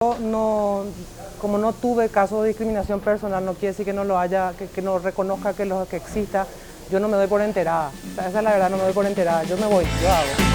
No, como no tuve casos de discriminación personal, no quiere decir que no lo haya, que no reconozca que exista. Yo no me doy por enterada. O sea, esa es la verdad, no me doy por enterada. Yo me voy, yo hago.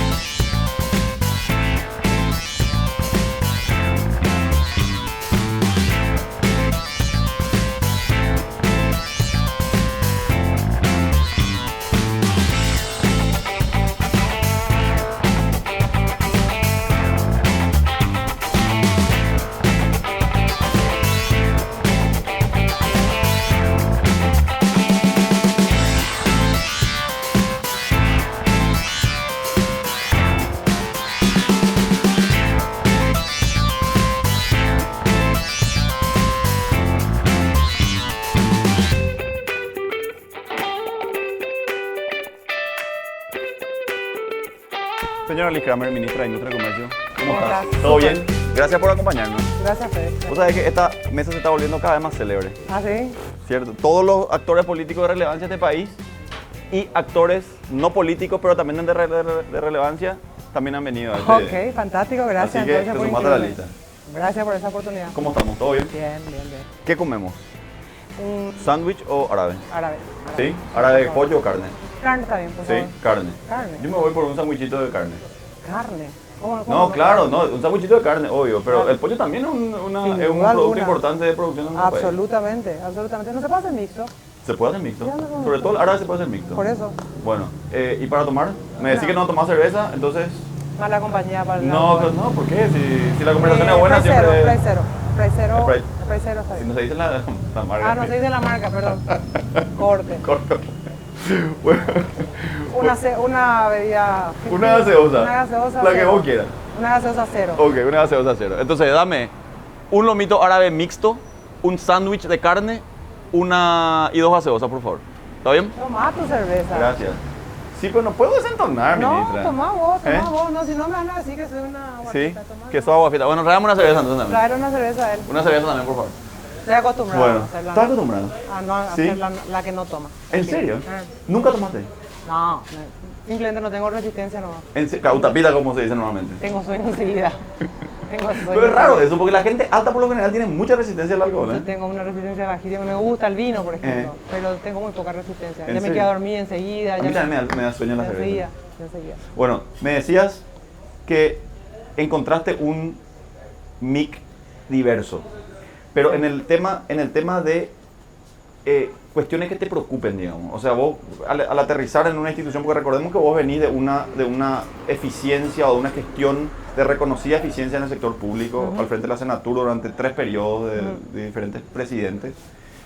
Señora Liz Kramer, ministra de Industria y Comercio, ¿cómo estás? estás? ¿Todo Súper. bien? Gracias por acompañarnos. Gracias, Fede. Vos sabés que esta mesa se está volviendo cada vez más célebre, ¿Ah, sí? ¿cierto? Todos los actores políticos de relevancia de este país y actores no políticos, pero también de relevancia, también han venido a este. Ok, fantástico, gracias. Así que entonces, te por sumaste a la incluirme. lista. Gracias por esa oportunidad. ¿Cómo estamos? ¿Todo bien? Bien, bien, bien. ¿Qué comemos? Un ¿Sándwich o árabe? árabe. ¿Sí? ¿Árabe, pollo o carne? Carne está bien, por Sí, favor. carne. Carne. Yo me voy por un sándwichito de carne. Carne. ¿Cómo No, claro, no, un sándwichito de carne, obvio, pero el pollo también es un Sin producto duda alguna. importante de producción en nuestro país. Absolutamente, absolutamente. No se puede hacer mixto, Se puede hacer mixto. Ya no como Sobre mixto. todo el árabe se puede hacer mixto. por eso. Bueno, ¿y para tomar? Me decís No. que no tomás cerveza, entonces... Mala compañía para el No, lado. no, ¿por qué? Si la conversación es buena, Spray siempre... cero, Spray cero, Spray. Spray cero está Si bien. no se dice la marca. Ah, no se dice la marca, perdón. Corte. Corto. Bueno, Una bebida. una gaseosa. Una gaseosa. La que cero. vos quieras. Una gaseosa cero. Ok, una gaseosa cero. Entonces, dame un lomito árabe mixto, un sándwich de carne, y dos gaseosas, por favor. ¿Está bien? Tomá tu cerveza. Gracias. Sí, pero no puedo desentonar, No, ministra. tomá vos, ¿Eh? tomá vos. No, si no me van a decir que soy una Sí, guapita. Tomá, que no. sos aguafita. Bueno, traigamos una cerveza entonces también. Traer una cerveza a él. Una cerveza también, por favor. Estoy acostumbrado Bueno, a hacerla. ¿estás acostumbrado? Ah, no, a ¿Sí? hacer la que no toma. ¿En serio? Ah. ¿Nunca tomaste? No, simplemente no tengo resistencia, no. Cautapita, como se dice normalmente. Tengo sueño enseguida. Tengo sueño. Pero es raro eso, porque la gente alta por lo general tiene mucha resistencia al alcohol, Yo ¿eh? tengo una resistencia bajísima. Me gusta el vino, por ejemplo, pero tengo muy poca resistencia. ¿En Ya me serio? quedo a dormir enseguida. A mí también me da sueño la cerveza. enseguida, enseguida. Bueno, me decías que encontraste un mic diverso, pero en el tema de cuestiones que te preocupen, digamos. O sea, vos al aterrizar en una institución, porque recordemos que vos venís de una eficiencia o de una gestión de reconocida eficiencia en el sector público, al frente de la Senatura durante 3 periodos de diferentes presidentes.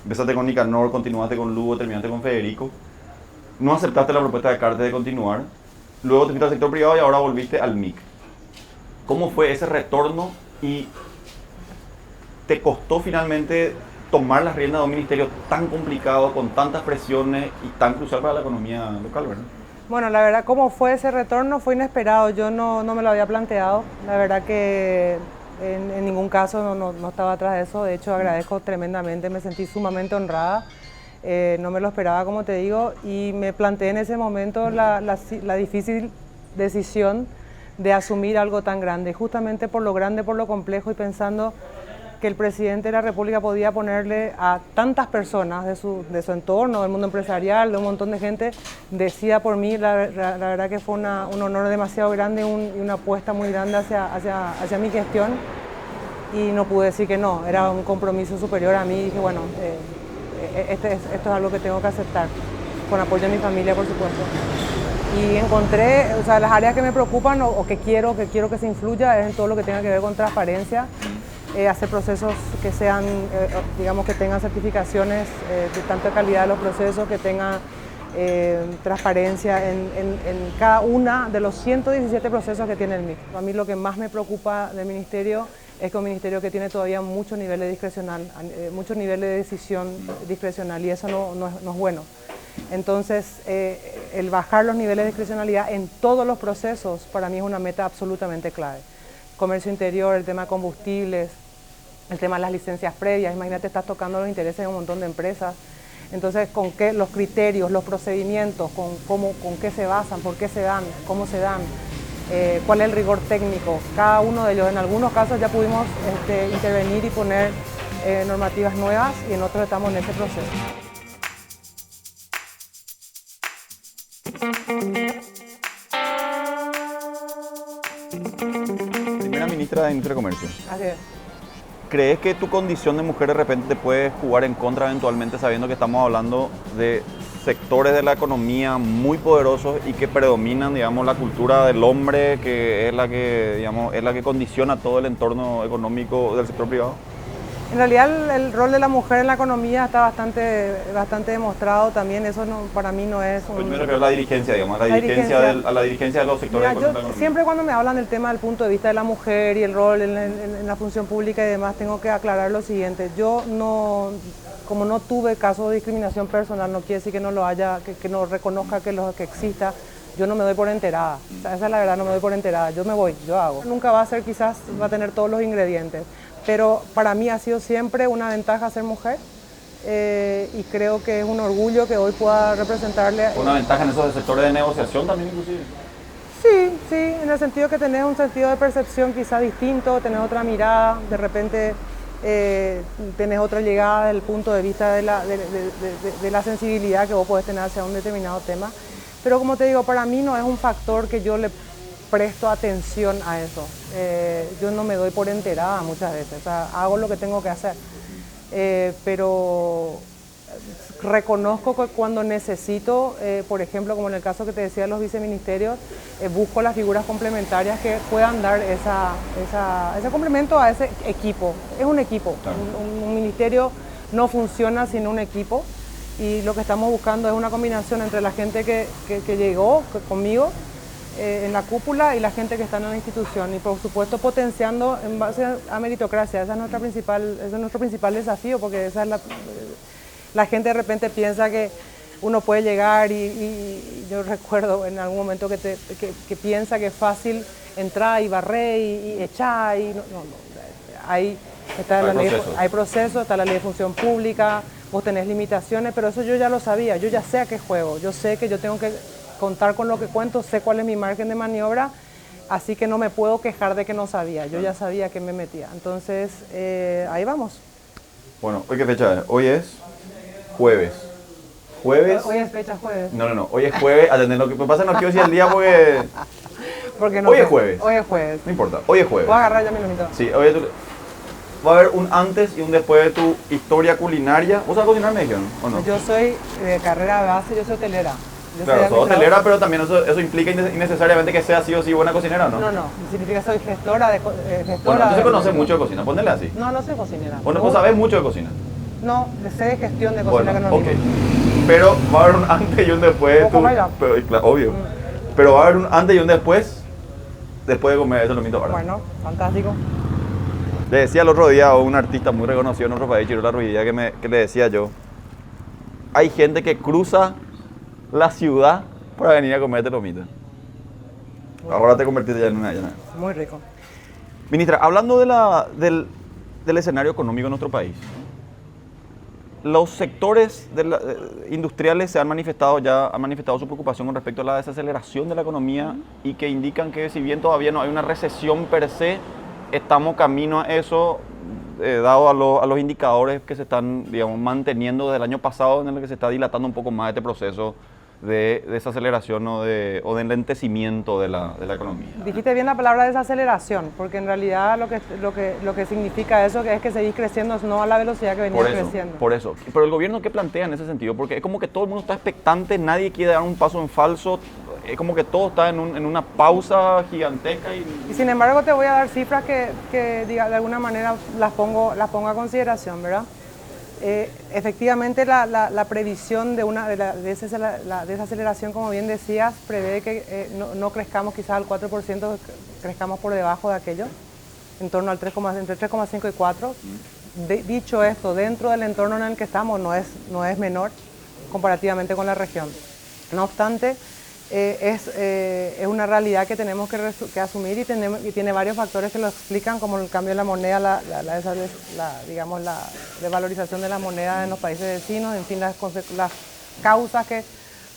Empezaste con Nicanor, continuaste con Lugo, terminaste con Federico. No aceptaste la propuesta de Cartes de continuar. Luego te fuiste al sector privado y ahora volviste al MIC. ¿Cómo fue ese retorno y te costó finalmente tomar las riendas de un ministerio tan complicado, con tantas presiones y tan crucial para la economía local, verdad? Bueno, la verdad, cómo fue ese retorno fue inesperado. Yo no me lo había planteado. La verdad que en ningún caso no estaba atrás de eso. De hecho, agradezco tremendamente. Me sentí sumamente honrada. No me lo esperaba, como te digo, y me planteé en ese momento la difícil decisión de asumir algo tan grande, justamente por lo grande, por lo complejo, y pensando que el presidente de la República podía ponerle a tantas personas de su entorno, del mundo empresarial, de un montón de gente, decida por mí. La verdad que fue un honor demasiado grande y una apuesta muy grande hacia mi gestión, y no pude decir que no, era un compromiso superior a mí, y dije, bueno, esto es algo que tengo que aceptar, con apoyo de mi familia, por supuesto. Y encontré, o sea, las áreas que me preocupan o que quiero que se influya es en todo lo que tenga que ver con transparencia, hacer procesos que sean, digamos, que tengan certificaciones de tanta calidad de los procesos, que tengan transparencia en cada una de los 117 procesos que tiene el MIC. A mí lo que más me preocupa del ministerio es que un ministerio que tiene todavía muchos niveles discrecional, muchos niveles de decisión discrecional, y eso no es bueno. Entonces, el bajar los niveles de discrecionalidad en todos los procesos para mí es una meta absolutamente clave. Comercio interior, el tema de combustibles, el tema de las licencias previas. Imagínate, estás tocando los intereses de un montón de empresas. Entonces, ¿con qué los criterios, los procedimientos, con qué se basan, por qué se dan, cómo se dan? cuál es el rigor técnico. Cada uno de ellos, en algunos casos ya pudimos intervenir y poner normativas nuevas y en otros estamos en ese proceso. Primera ministra de Industria y Comercio. Así es. ¿Crees que tu condición de mujer de repente te puede jugar en contra eventualmente, sabiendo que estamos hablando de sectores de la economía muy poderosos y que predominan, digamos, la cultura del hombre, que es la que, digamos, es la que condiciona todo el entorno económico del sector privado? En realidad el rol de la mujer en la economía está bastante demostrado también, eso para mí no es Yo me refiero a la dirigencia, digamos, a la dirigencia de los sectores Mira, yo siempre cuando me hablan del tema del punto de vista de la mujer y el rol en la función pública y demás, tengo que aclarar lo siguiente, yo no, como no tuve caso de discriminación personal, no quiere decir que no lo haya, que no reconozca que exista. Yo no me doy por enterada, o sea, esa es la verdad, no me doy por enterada, yo me voy, yo hago. Nunca va a ser, quizás va a tener todos los ingredientes, pero para mí ha sido siempre una ventaja ser mujer y creo que es un orgullo que hoy pueda representarle. ¿Una ventaja en esos sectores de negociación también inclusive? Sí, en el sentido que tenés un sentido de percepción quizás distinto, tenés otra mirada, de repente tenés otra llegada desde el punto de vista de la sensibilidad que vos podés tener hacia un determinado tema. Pero como te digo, para mí no es un factor que yo le presto atención a eso. Yo no me doy por enterada muchas veces, o sea, hago lo que tengo que hacer. Pero reconozco que cuando necesito, por ejemplo, como en el caso que te decía de los viceministerios, busco las figuras complementarias que puedan dar ese complemento a ese equipo. Es un equipo, claro. Un ministerio no funciona sin un equipo. Y lo que estamos buscando es una combinación entre la gente que llegó conmigo en la cúpula y la gente que está en la institución. Y por supuesto potenciando en base a meritocracia. Ese es nuestro principal desafío, porque esa es la gente de repente piensa que uno puede llegar y yo recuerdo en algún momento que piensa que es fácil entrar y barrer y echar. Y no. Hay procesos, está la ley de función pública. Vos tenés limitaciones, pero eso yo ya lo sabía, yo ya sé a qué juego, yo sé que yo tengo que contar con lo que cuento, sé cuál es mi margen de maniobra, así que no me puedo quejar de que no sabía, yo ya sabía que me metía. Entonces, ahí vamos. Bueno, ¿hoy qué fecha es? Hoy es jueves. ¿Jueves? Hoy es fecha jueves. No, hoy es jueves, atender lo que pasa, no quiero decir el día porque no, hoy es jueves. Hoy es jueves. No importa, hoy es jueves. Voy a agarrar ya mi lunita. Sí, hoy es va a haber un antes y un después de tu historia culinaria. ¿Vos sabés cocinar, me dijeron, o no? Yo soy de carrera de base, yo soy hotelera. Claro, sos hotelera, pero también eso implica innecesariamente que sea sí o sí buena cocinera, ¿no? No, significa que soy gestora de Bueno, entonces conoces mucho de cocina, ponele así. No soy cocinera. ¿Vos sabés mucho de cocina? No, sé de gestión de cocina, que no ok. Pero va a haber un antes y un después de tu... obvio. Pero va a haber un antes y un después de comer eso lo mito ahora. Bueno, fantástico. Le decía el otro día a un artista muy reconocido en nuestro país, Chirola Ruidía, que le decía yo, hay gente que cruza la ciudad para venir a comerte lomito. Ahora te convertiste ya en una... Muy rico. Ministra, hablando del escenario económico en nuestro país, los sectores industriales han manifestado su preocupación con respecto a la desaceleración de la economía y que indican que si bien todavía no hay una recesión per se, estamos camino a eso, dado a los indicadores que se están, digamos, manteniendo desde el año pasado, en el que se está dilatando un poco más este proceso de desaceleración o de enlentecimiento de la economía. Dijiste bien la palabra desaceleración, porque en realidad lo que significa eso es que seguís creciendo no a la velocidad que venías creciendo. Por eso. Pero el gobierno, ¿qué plantea en ese sentido? Porque es como que todo el mundo está expectante, nadie quiere dar un paso en falso, es como que todo está en una pausa gigantesca. Y sin embargo te voy a dar cifras que de alguna manera las pongo a consideración, ¿verdad? Efectivamente la previsión de la desaceleración, como bien decías, prevé que no crezcamos quizás al 4%, crezcamos por debajo de aquello, en torno al entre 3,5 y 4. Dicho esto, dentro del entorno en el que estamos no es menor comparativamente con la región. No obstante, es una realidad que tenemos que asumir y tiene varios factores que lo explican, como el cambio de la moneda, la devalorización de la moneda en los países vecinos, en fin, las causas que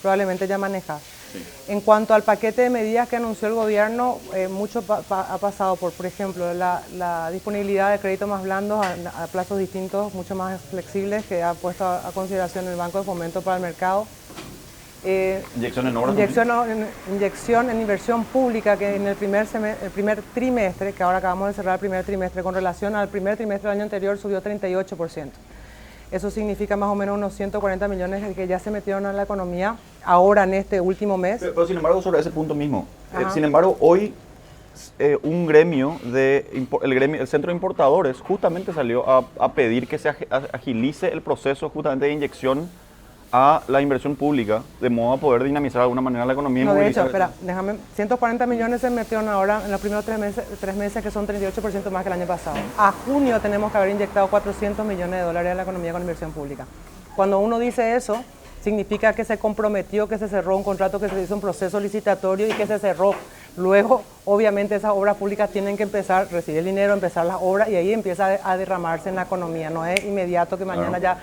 probablemente ya manejas. Sí. En cuanto al paquete de medidas que anunció el gobierno, mucho ha pasado por ejemplo, la disponibilidad de créditos más blandos a plazos distintos, mucho más flexibles, que ha puesto a consideración el Banco de Fomento para el Mercado. Inyección en obras. Inyección en inversión pública, que en el primer trimestre, que ahora acabamos de cerrar el primer trimestre, con relación al primer trimestre del año anterior, subió 38%. Eso significa más o menos unos 140 millones que ya se metieron a la economía ahora en este último mes. Pero sin embargo, sobre ese punto mismo, sin embargo, hoy un gremio, el Centro de Importadores, justamente salió a pedir que se agilice el proceso justamente de inyección a la inversión pública, de modo a poder dinamizar de alguna manera la economía. No, de hecho, espera, déjame, 140 millones se metieron ahora en los primeros 3 meses, que son 38% más que el año pasado. A junio tenemos que haber inyectado 400 millones de dólares a la economía con inversión pública. Cuando uno dice eso, significa que se comprometió, que se cerró un contrato, que se hizo un proceso licitatorio y que se cerró. Luego, obviamente, esas obras públicas tienen que empezar, recibir el dinero, empezar las obras y ahí empieza a derramarse en la economía. No es inmediato que mañana ya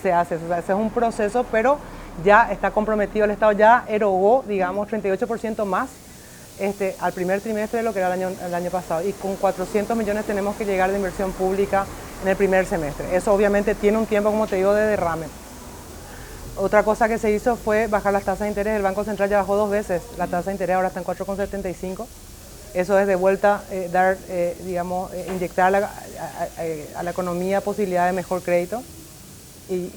se hace. O sea, ese es un proceso, pero ya está comprometido. El Estado ya erogó, digamos, 38% más al primer trimestre de lo que era el año pasado. Y con 400 millones tenemos que llegar de inversión pública en el primer semestre. Eso obviamente tiene un tiempo, como te digo, de derrame. Otra cosa que se hizo fue bajar las tasas de interés. El Banco Central ya bajó 2 veces la tasa de interés, ahora está en 4,75. Eso es de vuelta inyectar a la economía posibilidad de mejor crédito y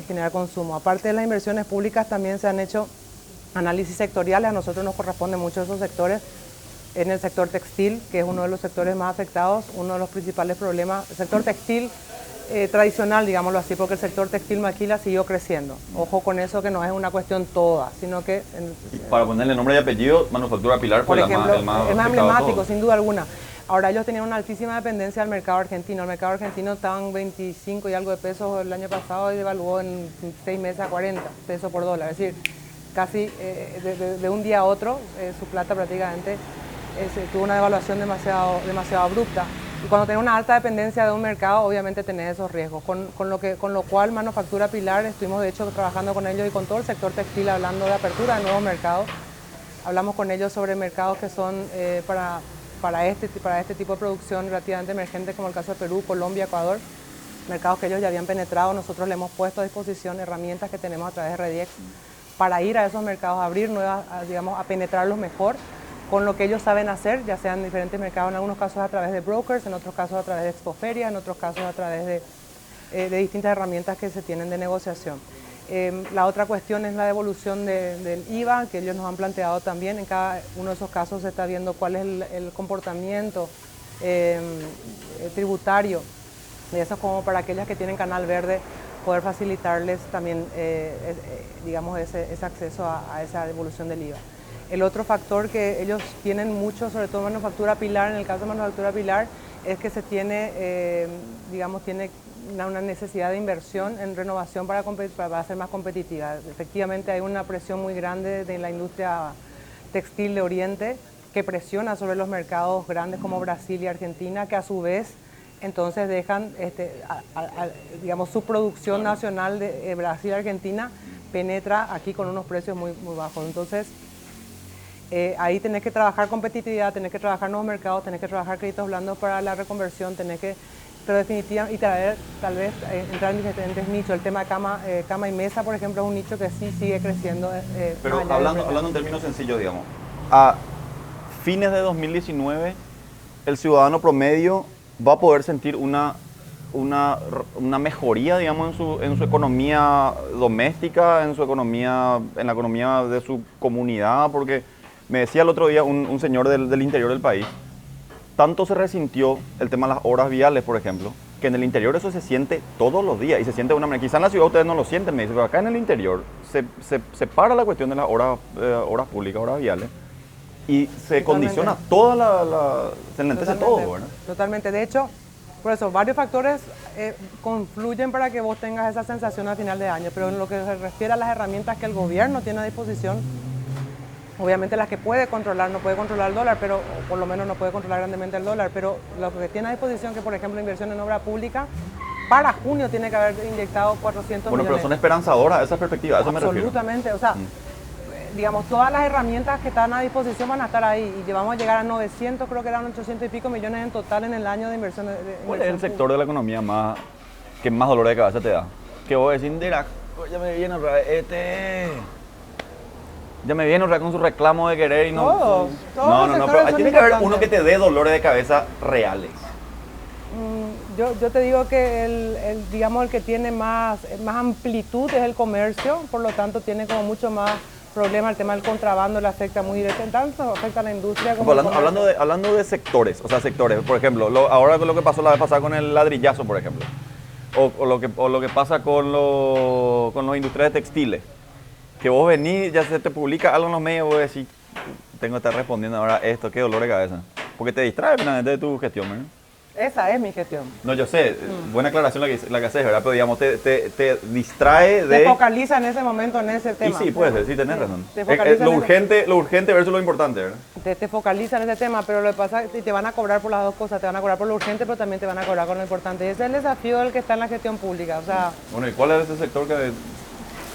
generar consumo. Aparte de las inversiones públicas, también se han hecho análisis sectoriales. A nosotros nos corresponden mucho esos sectores. En el sector textil, que es uno de los sectores más afectados, uno de los principales problemas, el sector textil tradicional, digámoslo así, porque el sector textil maquila siguió creciendo. Ojo con eso, que no es una cuestión toda, sino que... Para ponerle nombre y apellido, Manufactura Pilar fue por ejemplo, el más emblemático, sin duda alguna. Ahora, ellos tenían una altísima dependencia del mercado argentino. El mercado argentino estaban 25 y algo de pesos el año pasado y devaluó en 6 meses a 40 pesos por dólar. Es decir, casi de un día a otro, su plata prácticamente tuvo una devaluación demasiado abrupta. Y cuando tenés una alta dependencia de un mercado, obviamente tenés esos riesgos. Con lo cual, Manufactura Pilar, estuvimos de hecho trabajando con ellos y con todo el sector textil, hablando de apertura de nuevos mercados. Hablamos con ellos sobre mercados que son para este tipo de producción relativamente emergente, como el caso de Perú, Colombia, Ecuador. Mercados que ellos ya habían penetrado. Nosotros le hemos puesto a disposición herramientas que tenemos a través de Rediex para ir a esos mercados, a abrir nuevas, a penetrarlos mejor con lo que ellos saben hacer, ya sean diferentes mercados, en algunos casos a través de brokers, en otros casos a través de expoferias, en otros casos a través de distintas herramientas que se tienen de negociación. La otra cuestión es la devolución del IVA, que ellos nos han planteado también. En cada uno de esos casos se está viendo cuál es el comportamiento tributario de esos, como para aquellas que tienen canal verde, poder facilitarles también ese acceso a esa devolución del IVA. El otro factor que ellos tienen mucho, sobre todo Manufactura Pilar, en el caso de Manufactura Pilar, es que se tiene, tiene una necesidad de inversión en renovación para ser más competitiva. Efectivamente hay una presión muy grande de la industria textil de Oriente que presiona sobre los mercados grandes como Brasil y Argentina, que a su vez entonces dejan su producción nacional de Brasil y Argentina penetra aquí con unos precios muy, muy bajos. Entonces, ahí tenés que trabajar competitividad, tenés que trabajar nuevos mercados, tenés que trabajar créditos blandos para la reconversión, pero definitivamente, y tal vez entrar en diferentes nichos. El tema de cama y mesa, por ejemplo, es un nicho que sí sigue creciendo. Pero hablando en términos sencillos, digamos, a fines de 2019, el ciudadano promedio va a poder sentir una mejoría, digamos, en su economía doméstica, en la economía de su comunidad, porque me decía el otro día un señor del interior del país, tanto se resintió el tema de las obras viales, por ejemplo, que en el interior eso se siente todos los días y se siente de una manera. Quizá en la ciudad ustedes no lo sienten, me dice, pero acá en el interior se para la cuestión de las obras públicas, obras viales, y se condiciona se enlentece todo, ¿verdad? Totalmente. De hecho, por eso, varios factores confluyen para que vos tengas esa sensación al final de año, pero en lo que se refiere a las herramientas que el gobierno tiene a disposición, obviamente las que puede controlar, no puede controlar el dólar, pero por lo menos no puede controlar grandemente el dólar, pero lo que tiene a disposición, que por ejemplo inversión en obra pública, para junio tiene que haber inyectado 400 millones. Bueno, pero son esperanzadoras esas perspectivas, a eso me refiero. Absolutamente, o sea, digamos, todas las herramientas que están a disposición van a estar ahí y vamos a llegar a 900, creo que eran 800 y pico millones en total en el año de inversión. ¿Cuál es el sector de la economía que más dolor de cabeza te da? Que vos decís, ya me viene otra vez ya me viene otra vez con su reclamo de querer y no... Todos No, pero tiene que haber uno que te dé dolores de cabeza reales. Yo te digo que digamos, el que tiene más amplitud es el comercio, por lo tanto tiene como mucho más problema. El tema del contrabando le afecta muy directamente, tanto afecta a la industria como hablando de sectores, por ejemplo, ahora con lo que pasó la vez pasada con el ladrillazo, por ejemplo, o lo que pasa con los industriales textiles, que vos venís, ya se te publica algo en los medios, vos decís, tengo que estar respondiendo ahora esto, qué dolor de cabeza, porque te distrae finalmente de tu gestión, ¿verdad? Esa es mi gestión. No, yo sé, buena aclaración la que haces, ¿verdad? Pero digamos, te distrae de... Te focaliza en ese momento, en ese tema. Y sí, puede ser, sí, tenés razón. Lo urgente versus lo importante, ¿verdad? Te focaliza en ese tema, pero lo que pasa es que te van a cobrar por las dos cosas. Te van a cobrar por lo urgente, pero también te van a cobrar con lo importante. Ese es el desafío del que está en la gestión pública. O sea, bueno, ¿y cuál es ese sector que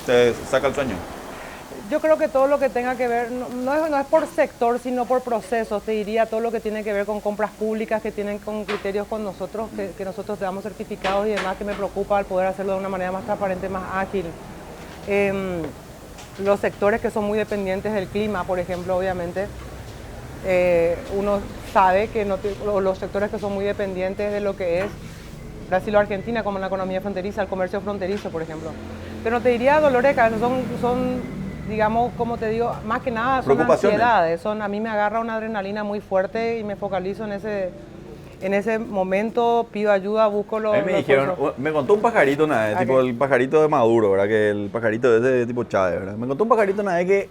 te saca el sueño? Yo creo que todo lo que tenga que ver, no es por sector, sino por procesos. Te diría todo lo que tiene que ver con compras públicas, que tienen con criterios con nosotros, que nosotros te damos certificados y demás, que me preocupa el poder hacerlo de una manera más transparente, más ágil. Los sectores que son muy dependientes del clima, por ejemplo, obviamente, uno sabe que los sectores que son muy dependientes de lo que es Brasil o Argentina, como la economía fronteriza, el comercio fronterizo, por ejemplo. Pero te diría dolores de cabeza, son digamos, como te digo, más que nada son ansiedades. A mí me agarra una adrenalina muy fuerte y me focalizo en ese momento, pido ayuda, busco los... Me contó un pajarito una vez, tipo el pajarito de Maduro, ¿verdad? Que el pajarito de ese tipo Chávez, ¿verdad? Me contó un pajarito una vez que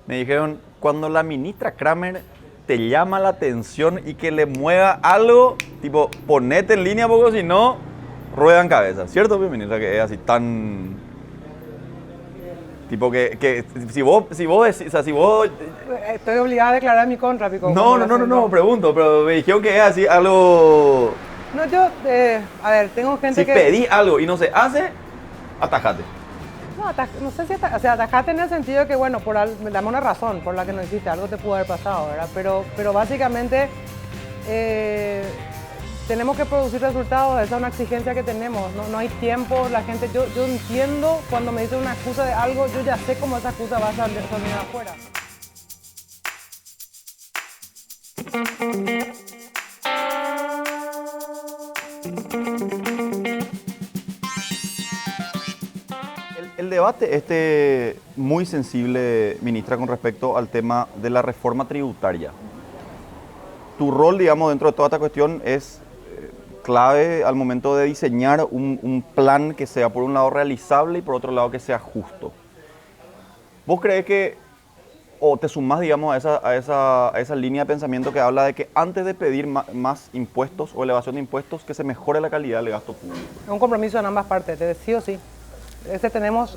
me dijeron, cuando la ministra Kramer te llama la atención y que le mueva algo, tipo, ponete en línea poco, si no, ruedan cabeza. ¿Cierto, ministra? Que es así tan... Tipo que si vos decís, o sea, si vos... Estoy obligada a declarar mi contra, Pico. No, pregunto, pero me dijeron que es así algo... No, yo, a ver, tengo gente que... Si pedí algo y no se hace, atajate. No sé si atajate en el sentido de que, bueno, dame una razón por la que no hiciste, algo te pudo haber pasado, ¿verdad? Pero básicamente... tenemos que producir resultados, esa es una exigencia que tenemos, no hay tiempo, la gente, yo entiendo cuando me dicen una excusa de algo, yo ya sé cómo esa excusa va a salir afuera. El debate muy sensible, ministra, con respecto al tema de la reforma tributaria. Tu rol, digamos, dentro de toda esta cuestión es clave al momento de diseñar un plan que sea por un lado realizable y por otro lado que sea justo. ¿Vos crees que, o te sumás, digamos, a esa línea de pensamiento que habla de que antes de pedir más impuestos o elevación de impuestos, que se mejore la calidad del gasto público? Es un compromiso en ambas partes, sí o sí. Tenemos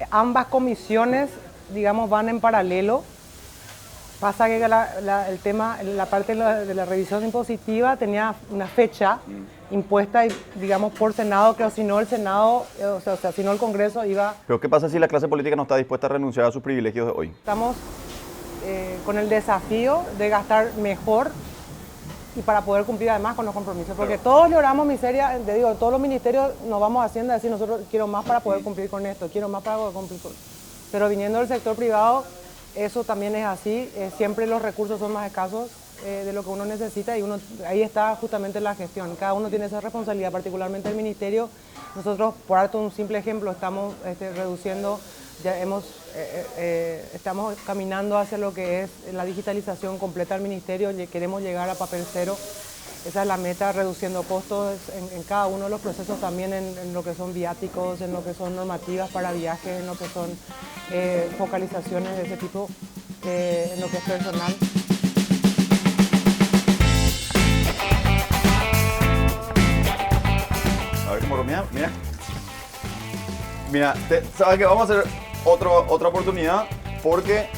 ambas comisiones, digamos, van en paralelo. Pasa que el tema, la parte de la revisión impositiva tenía una fecha impuesta, digamos, por Senado, que si no el Senado, si no el Congreso iba... Pero ¿qué pasa si la clase política no está dispuesta a renunciar a sus privilegios de hoy? Estamos con el desafío de gastar mejor y para poder cumplir además con los compromisos, porque todos lloramos miseria, te digo, todos los ministerios nos vamos haciendo a decir, nosotros quiero más para poder cumplir con esto, quiero más para poder cumplir con... Pero viniendo del sector privado, eso también es así, siempre los recursos son más escasos de lo que uno necesita y ahí está justamente la gestión. Cada uno tiene esa responsabilidad, particularmente el ministerio. Nosotros, por darte un simple ejemplo, estamos reduciendo, estamos caminando hacia lo que es la digitalización completa del ministerio, queremos llegar a papel cero. Esa es la meta, reduciendo costos en cada uno de los procesos, también en lo que son viáticos, en lo que son normativas para viajes, en lo que son focalizaciones de ese tipo, en lo que es personal. A ver, como mira, ¿sabes qué? Vamos a hacer otra oportunidad porque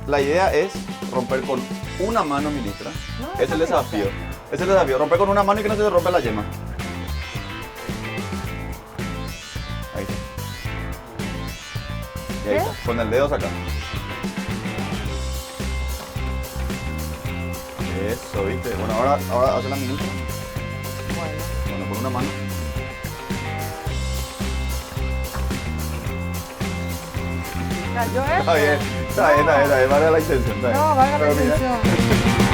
la idea es romper con una mano, ministra. Es el desafío. Es el desafío, romper con una mano y que no se te rompa la yema. Ahí está. Y ahí está, con el dedo saca. Eso, ¿viste? Bueno, ahora hace la minuta. Bueno. Bueno, con una mano. ¿Cayó esto? Está bien, vale la intención. Está bien. No, valga la Pero mira, intención.